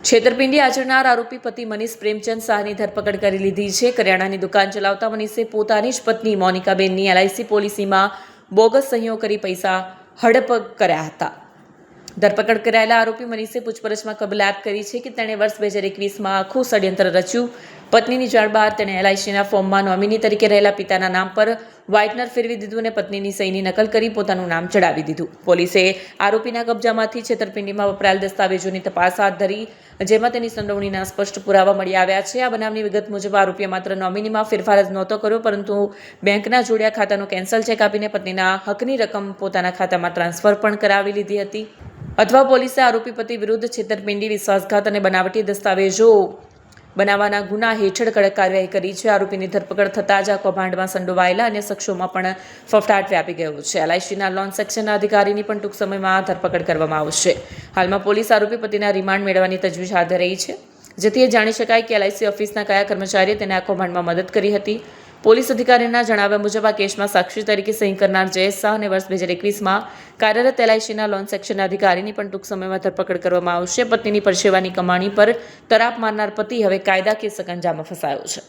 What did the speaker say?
છેતરપિંડી આચરનાર આરોપી પતિ મનીષ પ્રેમચંદ શાહની ધરપકડ કરી લીધી છે। કરિયાણાની દુકાન ચલાવતા મનીષે પોતાની જ પત્ની મોનિકાબેનની LIC પોલિસીમાં બોગસ સહીઓ કરી પૈસા હડપ કર્યા હતા। ધરપકડ કરાયેલા આરોપી મનીષે પૂછપરછમાં કબૂલાત કરી છે કે તેણે વર્ષ 2021માં આખું ષડયંત્ર રચ્યું। પત્નીની જાણ બહાર તેણે LICના ફોર્મમાં નોમિની તરીકે રહેલા પિતાના નામ પર વ્હાઇટનર ફેરવી દીધું અને પત્નીની સહીની નકલ કરી પોતાનું નામ ચડાવી દીધું। પોલીસે આરોપીના કબજામાંથી છેતરપિંડીમાં વપરાયેલ દસ્તાવેજોની તપાસ હાથ ધરી, જેમાં તેની સંડોવણીના સ્પષ્ટ પુરાવા મળી આવ્યા છે। આ બનાવની વિગત મુજબ આરોપીએ માત્ર નોમિનીમાં ફેરફાર જ નહોતો કર્યો, પરંતુ બેંકના જોડ્યા ખાતાનું કેન્સલ ચેક આપીને પત્નીના હકની રકમ પોતાના ખાતામાં ટ્રાન્સફર પણ કરાવી લીધી હતી। અથવા પોલીસે આરોપી પતિ વિરુદ્ધ છેતરપિંડી, વિશ્વાસઘાત અને બનાવટી દસ્તાવેજો બનાવવાના ગુના હેઠળ કડક કાર્યવાહી કરી છે। આરોપીની ધરપકડ થતાં જ આ કૌભાંડમાં સંડોવાયેલા અન્ય શખ્સોમાં પણ ફફડાટ વ્યાપી ગયો છે। LICના લોન સેક્શનના અધિકારીની પણ ટૂંક સમયમાં ધરપકડ કરવામાં આવશે। હાલમાં પોલીસ આરોપી પતિના રિમાન્ડ મેળવવાની તજવીજ હાથ ધરી છે, જેથી એ જાણી શકાય કે LIC ઓફિસના કયા કર્મચારીએ તેને આ કૌભાંડમાં મદદ કરી હતી। પોલીસ અધિકારીના જણાવ્યા મુજબ આ કેસમાં સાક્ષી તરીકે સહી કરનાર જયેશ શાહ અને વર્ષ 2021માં કાર્યરત LICના લોન સેક્શનના અધિકારીની પણ ટૂંક સમયમાં ધરપકડ કરવામાં આવશે। પત્નીની પરસેવાની કમાણી પર તરાપ મારનાર પતિ હવે કાયદાકીય સકંજામાં ફસાયો છે।